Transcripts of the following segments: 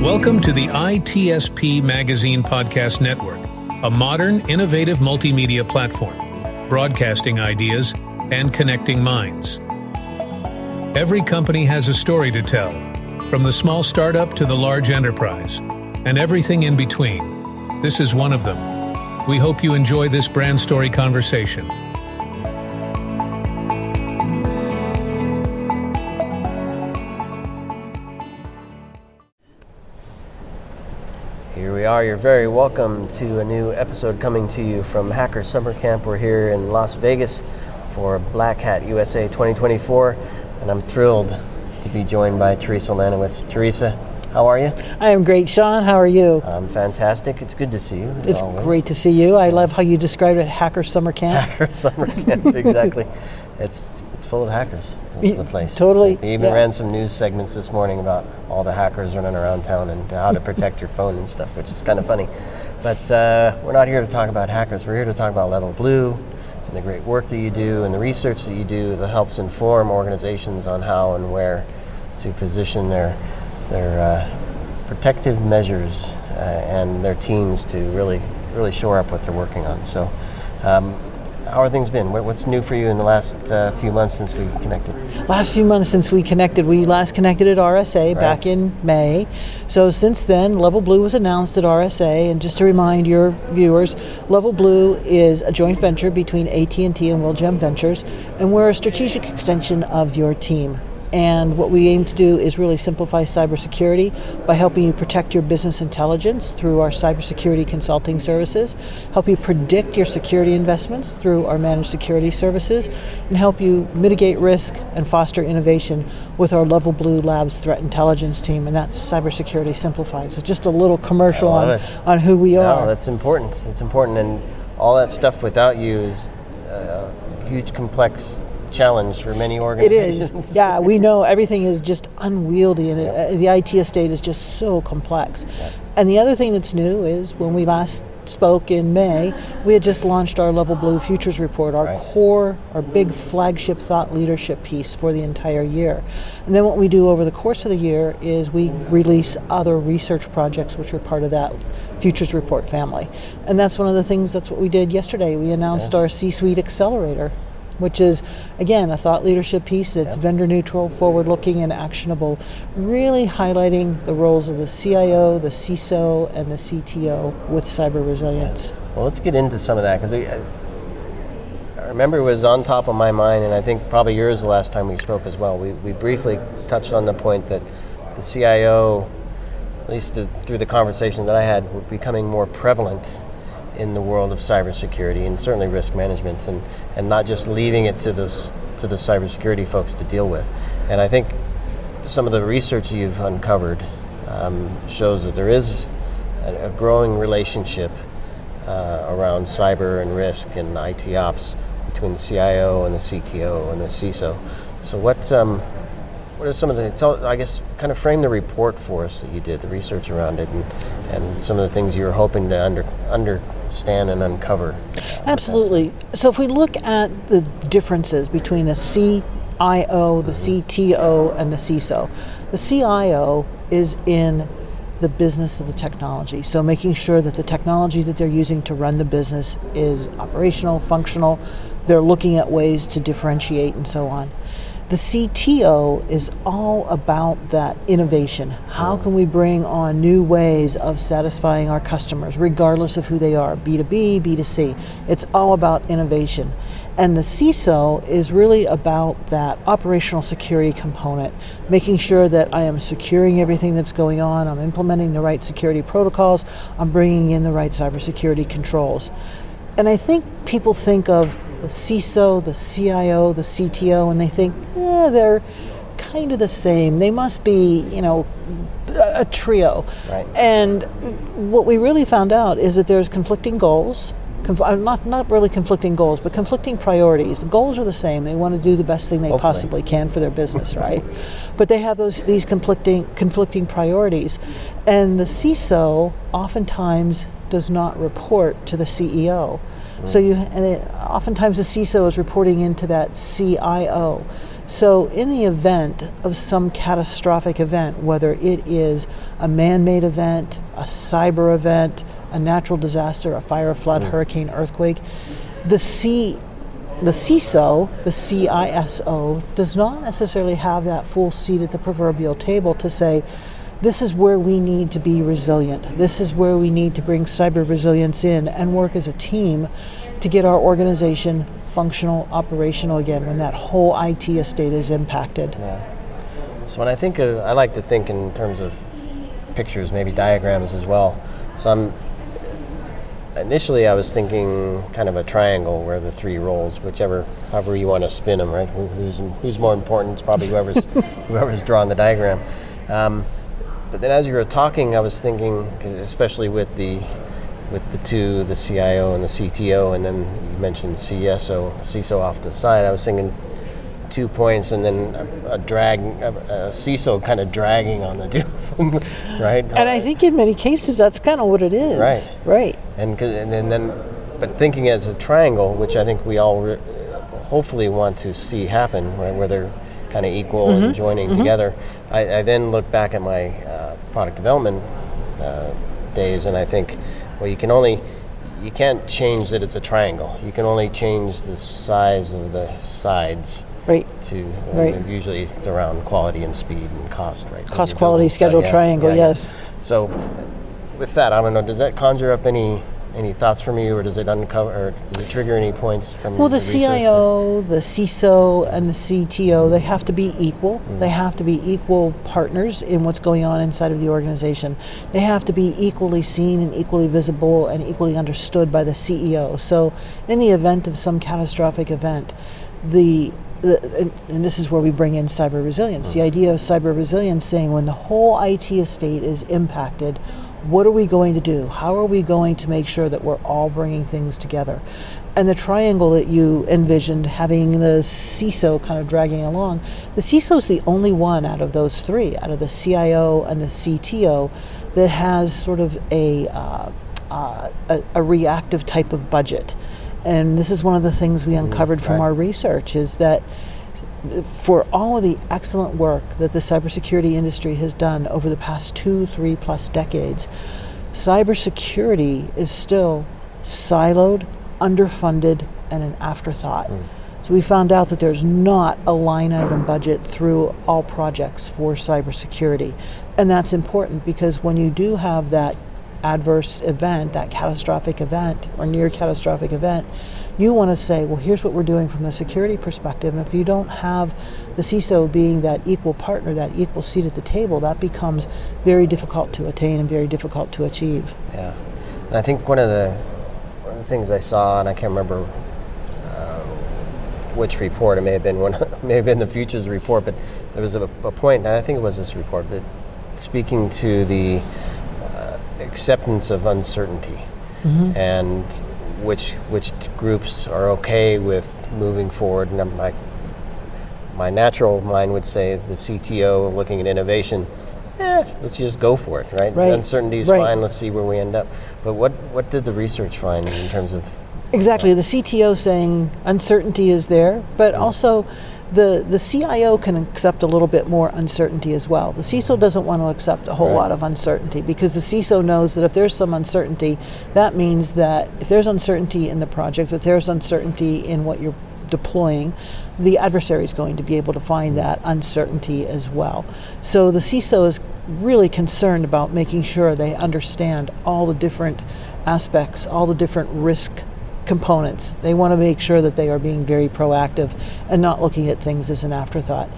Welcome to the ITSP Magazine Podcast Network, a modern, innovative multimedia platform, broadcasting ideas and connecting minds. Every company has a story to tell, from the small startup to the large enterprise, and everything in between. This is one of them. We hope you enjoy this brand story conversation. Here we are. You're very welcome to a new episode coming to you from Hacker Summer Camp. We're here in Las Vegas for Black Hat USA 2024, and I'm thrilled to be joined by Theresa Lanowitz. Theresa, how are you? I am great, Sean. How are you? I'm fantastic. It's good to see you. It's always great to see you. I love how you described it, Hacker Summer Camp. Hacker Summer Camp, exactly. It's full of hackers, the place. Totally. They even ran some news segments this morning about all the hackers running around town and how to protect your phone and stuff, which is kind of funny. But we're not here to talk about hackers. We're here to talk about Level Blue and the great work that you do and the research that you do that helps inform organizations on how and where to position their protective measures and their teams to really shore up what they're working on. So how are things been? What's new for you in the last few months since we connected? Last few months since we connected. We last connected at RSA back in May. So since then, Level Blue was announced at RSA. And just to remind your viewers, Level Blue is a joint venture between AT&T and Wilgem Ventures. And we're a strategic extension of your team. And what we aim to do is really simplify cybersecurity by helping you protect your business intelligence through our cybersecurity consulting services, help you predict your security investments through our managed security services, and help you mitigate risk and foster innovation with our Level Blue Labs threat intelligence team, and that's cybersecurity simplified. So just a little commercial on who we are. No, that's important. It's important, and all that stuff without you is a huge, complex challenge for many organizations. It is. Yeah, we know everything is just unwieldy, and the IT estate is just so complex. Yep. And the other thing that's new is when we last spoke in May, we had just launched our Level Blue Futures Report, our core, our big flagship thought leadership piece for the entire year. And then what we do over the course of the year is we release other research projects which are part of that Futures Report family. And that's one of the things, that's what we did yesterday. We announced our C-Suite Accelerator, which is, again, a thought leadership piece that's vendor neutral, forward-looking, and actionable, really highlighting the roles of the CIO, the CISO, and the CTO with cyber resilience. Well, let's get into some of that, because I remember it was on top of my mind, and I think probably yours the last time we spoke as well. We briefly touched on the point that the CIO, at least through the conversation that I had, were becoming more prevalent in the world of cybersecurity and certainly risk management, and not just leaving it to the cybersecurity folks to deal with. And I think some of the research you've uncovered shows that there is a growing relationship around cyber and risk and IT ops between the CIO and the CTO and the CISO. So what are some of the, I guess, kind of frame the report for us that you did, the research around it, and some of the things you were hoping to understand and uncover? Absolutely. So if we look at the differences between the CIO, the CTO, and the CISO, the CIO is in the business of the technology. So making sure that the technology that they're using to run the business is operational, functional. They're looking at ways to differentiate and so on. The CTO is all about that innovation. How can we bring on new ways of satisfying our customers, regardless of who they are, B2B, B2C. It's all about innovation. And the CISO is really about that operational security component, making sure that I am securing everything that's going on, I'm implementing the right security protocols, I'm bringing in the right cybersecurity controls. And I think people think of the CISO, the CIO, the CTO, and they think, they're kind of the same. They must be, a trio. Right. And what we really found out is that there's conflicting goals, not really conflicting goals, but conflicting priorities. The goals are the same. They want to do the best thing they possibly can for their business, right? But they have these conflicting priorities. And the CISO oftentimes does not report to the CEO. So oftentimes the CISO is reporting into that CIO. So in the event of some catastrophic event, whether it is a man-made event, a cyber event, a natural disaster, a fire, a flood, hurricane, earthquake, the CISO, the CISO, does not necessarily have that full seat at the proverbial table to say, this is where we need to be resilient. This is where we need to bring cyber resilience in and work as a team to get our organization functional, operational again when that whole IT estate is impacted. Yeah. So when I think of, I like to think in terms of pictures, maybe diagrams as well. So initially I was thinking kind of a triangle where the three roles, however you want to spin them, right? Who's more important? It's probably whoever's drawing the diagram. But then as you were talking, I was thinking, especially with the two, the CIO and the CTO, and then you mentioned CISO off the side, I was thinking 2 points and then a CISO kind of dragging on the two of them, right? And I think in many cases that's kind of what it is. Right. And then, but thinking as a triangle, which I think we all hopefully want to see happen, right, where they're kind of equal and joining together. I then look back at my product development days, and I think, well, you can't change that it's a triangle. You can only change the size of the sides. Right. Usually it's around quality and speed and cost, right? Cost, quality, schedule, triangle, yes. So with that, I don't know, does that conjure up any thoughts from you, or does it uncover, or does it trigger any points from the research? CIO, the CISO, and the CTO, they have to be equal. They have to be equal partners in what's going on inside of the organization. They have to be equally seen and equally visible and equally understood by the CEO. So in the event of some catastrophic event, and this is where we bring in cyber resilience. The idea of cyber resilience saying when the whole IT estate is impacted, what are we going to do? How are we going to make sure that we're all bringing things together? And the triangle that you envisioned, having the CISO kind of dragging along, the CISO is the only one out of those three, out of the CIO and the CTO, that has sort of a reactive type of budget. And this is one of the things we uncovered from our research, is that for all of the excellent work that the cybersecurity industry has done over the past 2-3+ decades, cybersecurity is still siloed, underfunded, and an afterthought. So we found out that there's not a line item budget through all projects for cybersecurity. And that's important, because when you do have that adverse event, that catastrophic event or near catastrophic event, you want to say, well, here's what we're doing from the security perspective. And if you don't have the CISO being that equal partner, that equal seat at the table, that becomes very difficult to attain and very difficult to achieve. Yeah, and I think one of the things I saw, and I can't remember which report, it may have been the Futures report, but there was a point, and I think it was this report, but speaking to the acceptance of uncertainty, and which groups are okay with moving forward. And my natural mind would say the CTO looking at innovation, let's just go for it, right? Uncertainty is fine, let's see where we end up. But what did the research find in terms of... Exactly, the CTO saying uncertainty is there, but also the CIO can accept a little bit more uncertainty as well. The CISO doesn't want to accept a whole lot of uncertainty, because the CISO knows that if there's some uncertainty, that means that if there's uncertainty in the project, if there's uncertainty in what you're deploying, the adversary is going to be able to find that uncertainty as well. So the CISO is really concerned about making sure they understand all the different aspects, all the different risk components. They want to make sure that they are being very proactive and not looking at things as an afterthought.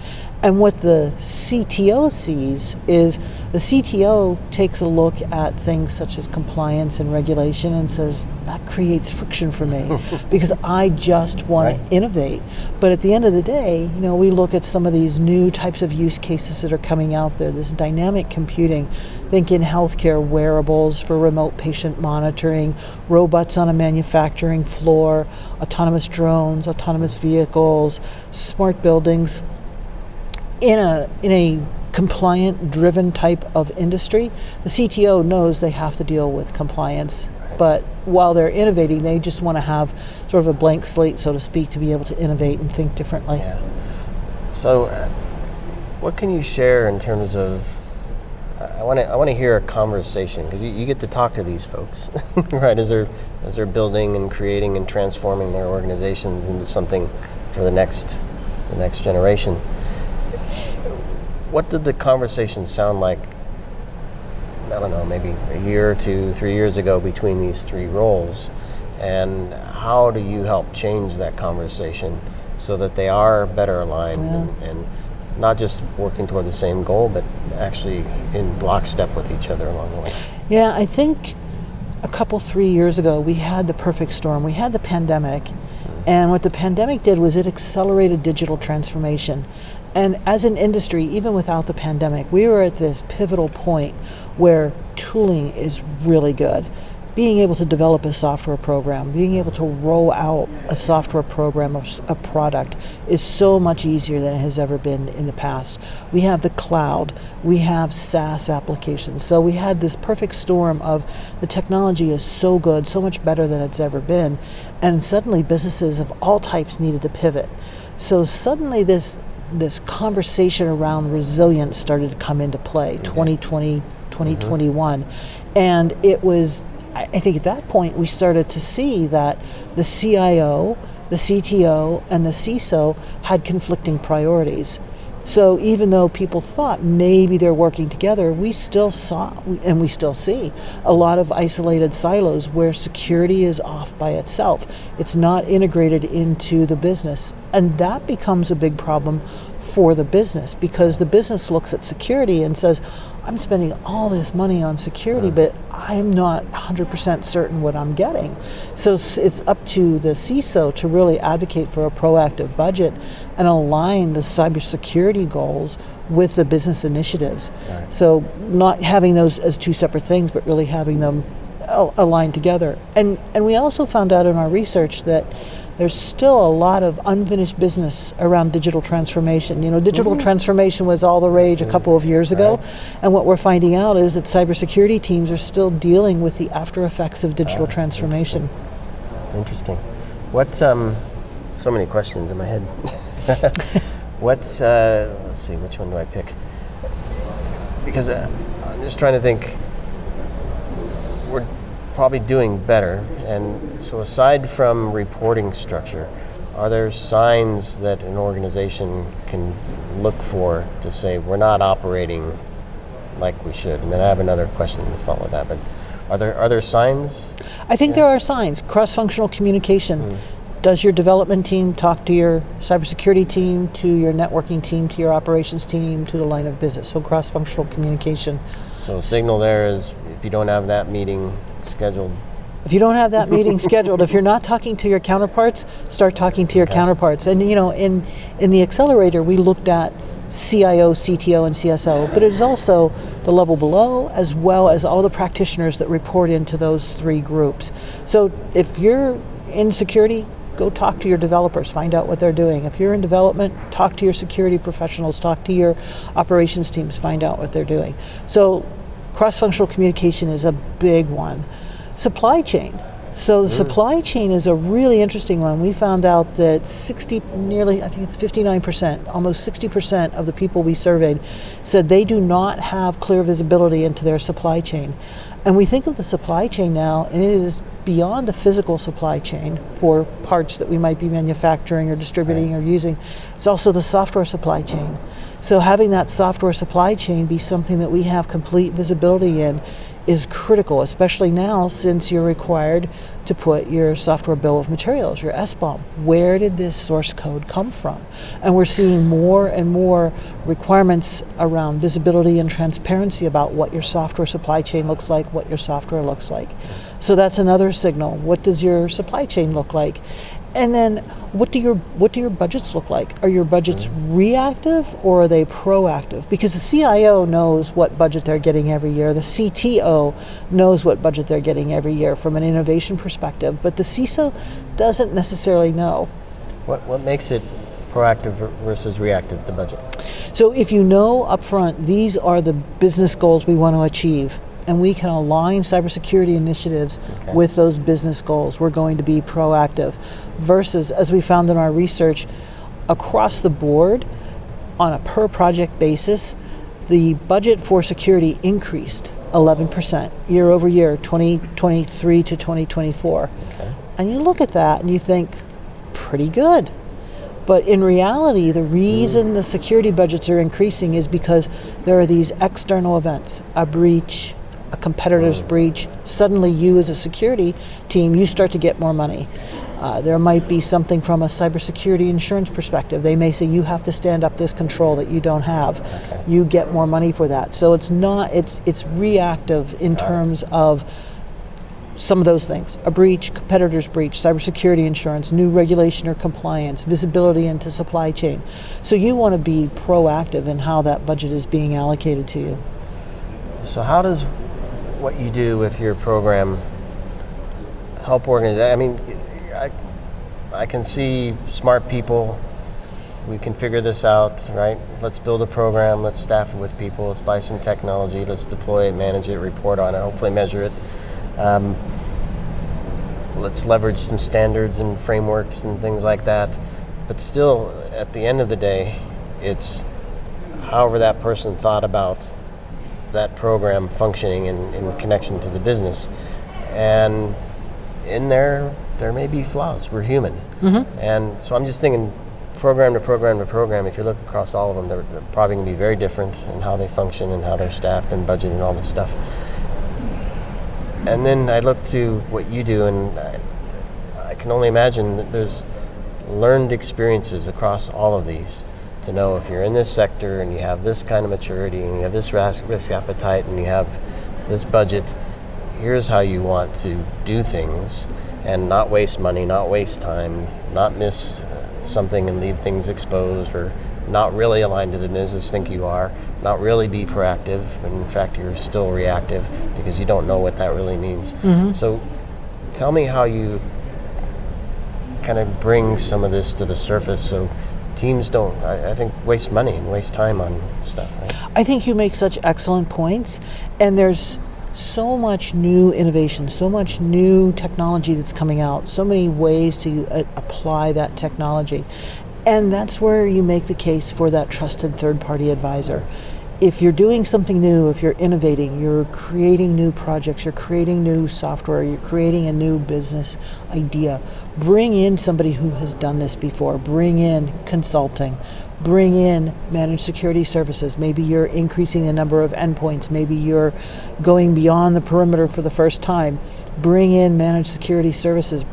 And what the CTO sees is the CTO takes a look at things such as compliance and regulation and says, that creates friction for me because I just want to innovate. But at the end of the day, we look at some of these new types of use cases that are coming out there, this dynamic computing. Think in healthcare, wearables for remote patient monitoring, robots on a manufacturing floor, autonomous drones, autonomous vehicles, smart buildings. In a compliant driven type of industry, the CTO knows they have to deal with compliance. But while they're innovating, they just want to have sort of a blank slate, so to speak, to be able to innovate and think differently. Yeah. So, what can you share in terms of? I want to hear a conversation, because you get to talk to these folks, right? As they're building and creating and transforming their organizations into something for the next generation. What did the conversation sound like? I don't know, maybe a year or 2, 3 years ago between these three roles, and how do you help change that conversation so that they are better aligned and not just working toward the same goal, but actually in lockstep with each other along the way? Yeah, I think 3 years ago, we had the perfect storm. We had the pandemic, and what the pandemic did was it accelerated digital transformation. And as an industry, even without the pandemic, we were at this pivotal point where tooling is really good. Being able to develop a software program, being able to roll out a software program or a product is so much easier than it has ever been in the past. We have the cloud, we have SaaS applications. So we had this perfect storm of the technology is so good, so much better than it's ever been. And suddenly businesses of all types needed to pivot. So suddenly this conversation around resilience started to come into play, 2020, 2021. And it was, I think at that point we started to see that the CIO, the CTO, and the CISO had conflicting priorities. So even though people thought maybe they're working together, we still saw, and we still see, a lot of isolated silos where security is off by itself. It's not integrated into the business. And that becomes a big problem for the business, because the business looks at security and says, I'm spending all this money on security, but I'm not 100% certain what I'm getting. So it's up to the CISO to really advocate for a proactive budget and align the cybersecurity goals with the business initiatives. Right. So not having those as two separate things, but really having them aligned together. And we also found out in our research that there's still a lot of unfinished business around digital transformation. Digital transformation was all the rage a couple of years ago, and what we're finding out is that cybersecurity teams are still dealing with the after effects of digital transformation. Interesting. What's so many questions in my head. Let's see, which one do I pick? Because I'm just trying to think. We're probably doing better, and so aside from reporting structure, are there signs that an organization can look for to say we're not operating like we should? And then I have another question to follow that, but are there signs? I think there are signs. Cross-functional communication. Does your development team talk to your cybersecurity team, to your networking team, to your operations team, to the line of business? So cross-functional communication. So a signal there is, if you don't have that meeting scheduled. If you don't have that meeting scheduled, if you're not talking to your counterparts, start talking to your counterparts. And in the accelerator, we looked at CIO, CTO, and CSO, but it is also the level below, as well as all the practitioners that report into those three groups. So if you're in security, go talk to your developers, find out what they're doing. If you're in development, talk to your security professionals, talk to your operations teams, find out what they're doing. So cross-functional communication is a big one. Supply chain. So the supply chain is a really interesting one. We found out that 59%, almost 60% of the people we surveyed said they do not have clear visibility into their supply chain. And we think of the supply chain now, and it is beyond the physical supply chain for parts that we might be manufacturing or distributing or using. It's also the software supply chain. So having that software supply chain be something that we have complete visibility in is critical, especially now since you're required to put your software bill of materials, your SBOM. Where did this source code come from? And we're seeing more and more requirements around visibility and transparency about what your software supply chain looks like, what your software looks like. So that's another signal. What does your supply chain look like? And then what do your budgets look like? Are your budgets reactive or are they proactive? Because the CIO knows what budget they're getting every year. The CTO knows what budget they're getting every year from an innovation perspective, but the CISO doesn't necessarily know. What makes it proactive versus reactive, the budget? So if you know upfront, these are the business goals we want to achieve, and we can align cybersecurity initiatives with those business goals, we're going to be proactive. Versus, as we found in our research, across the board, on a per project basis, the budget for security increased 11% year over year, 2023 to 2024. Okay. And you look at that and you think, pretty good. But in reality, the reason the security budgets are increasing is because there are these external events, a breach, a competitor's breach. Suddenly you as a security team, you start to get more money. There might be something from a cybersecurity insurance perspective. They may say you have to stand up this control that you don't have. Okay. You get more money for that. So it's reactive in terms of some of those things. A breach, competitor's breach, cybersecurity insurance, new regulation or compliance, visibility into supply chain. So you want to be proactive in how that budget is being allocated to you. So how does what you do with your program help organize? I mean, I can see smart people. We can figure this out, right? Let's build a program. Let's staff it with people. Let's buy some technology. Let's deploy it, manage it, report on it, hopefully measure it. Let's leverage some standards and frameworks and things like that. But still, at the end of the day, it's however that person thought about that program functioning in connection to the business. And in there may be flaws. We're human. Mm-hmm. And so I'm just thinking program to program to program, if you look across all of them, they're probably going to be very different in how they function and how they're staffed and budgeted and all this stuff. And then I look to what you do, and I can only imagine that there's learned experiences across all of these to know if you're in this sector and you have this kind of maturity and you have this risk appetite and you have this budget, here's how you want to do things and not waste money, not waste time, not miss something and leave things exposed, or not really aligned to the business think you are, not really be proactive, and in fact you're still reactive because you don't know what that really means. Mm-hmm. So tell me how you kind of bring some of this to the surface so teams don't, I think, waste money and waste time on stuff, right? I think you make such excellent points, and there's so much new innovation, so much new technology that's coming out, so many ways to apply that technology. And that's where you make the case for that trusted third-party advisor. If you're doing something new, if you're innovating, you're creating new projects, you're creating new software, you're creating a new business idea, bring in somebody who has done this before, bring in consulting, bring in managed security services. Maybe you're increasing the number of endpoints, maybe you're going beyond the perimeter for the first time. Bring in managed security services,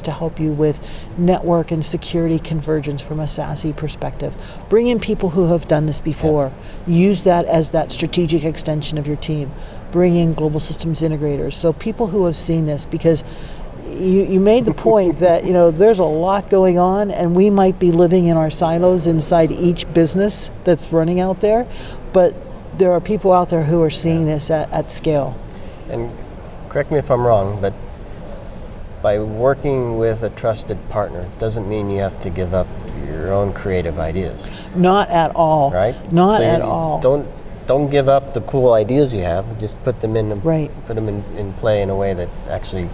to help you with network and security convergence from a SASE perspective. Bring in people who have done this before. Use that as that strategic extension of your team. Bring in global systems integrators, so people who have seen this, because you made the point that there's a lot going on, and we might be living in our silos inside each business that's running out there, but there are people out there who are seeing this at scale. And correct me if I'm wrong, but by working with a trusted partner doesn't mean you have to give up your own creative ideas. Not at all. Right? Not at all. Don't give up the cool ideas you have. Just put them in in play in a way that actually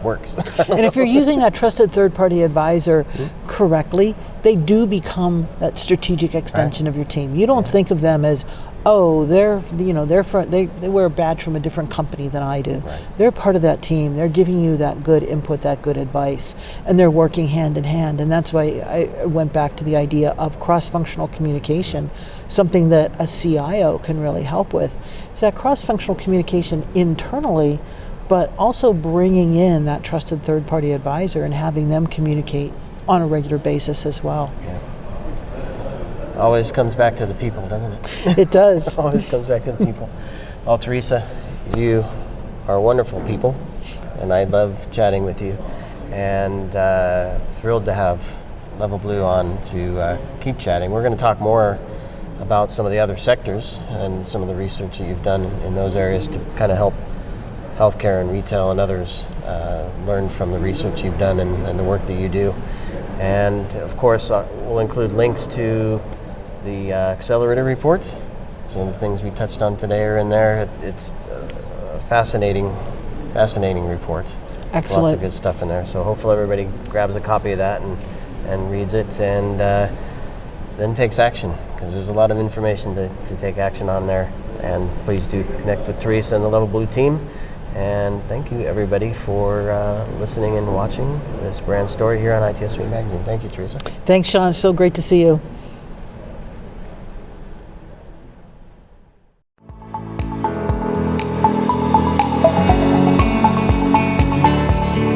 works. And if you're using a trusted third-party advisor correctly, they do become that strategic extension of your team. You don't think of them as, oh, they wear a badge from a different company than I do. Right. They're part of that team. They're giving you that good input, that good advice, and they're working hand in hand. And that's why I went back to the idea of cross-functional communication, something that a CIO can really help with. It's that cross-functional communication internally, but also bringing in that trusted third-party advisor and having them communicate on a regular basis as well. Yeah. Always comes back to the people, doesn't it? It does. Always comes back to the people. Well, Theresa, you are wonderful people, and I love chatting with you, and thrilled to have Level Blue on to keep chatting. We're going to talk more about some of the other sectors and some of the research that you've done in those areas to kind of help healthcare and retail and others learn from the research you've done and the work that you do. And of course, we'll include links to the accelerator report. Some of the things we touched on today are in there. It's a fascinating report. Excellent. Lots of good stuff in there. So hopefully everybody grabs a copy of that and reads it. And then takes action, because there's a lot of information to take action on there. And please do connect with Theresa and the Level Blue team. And thank you, everybody, for listening and watching this brand story here on ITSP Magazine. Thank you, Theresa. Thanks, Sean. So great to see you.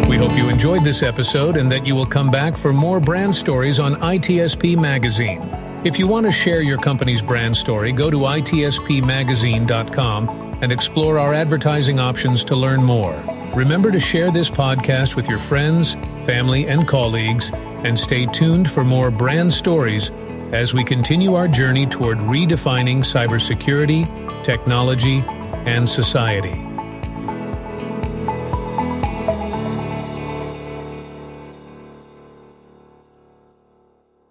We hope you enjoyed this episode and that you will come back for more brand stories on ITSP Magazine. If you want to share your company's brand story, go to itspmagazine.com and explore our advertising options to learn more. Remember to share this podcast with your friends, family, and colleagues, and stay tuned for more brand stories as we continue our journey toward redefining cybersecurity, technology, and society.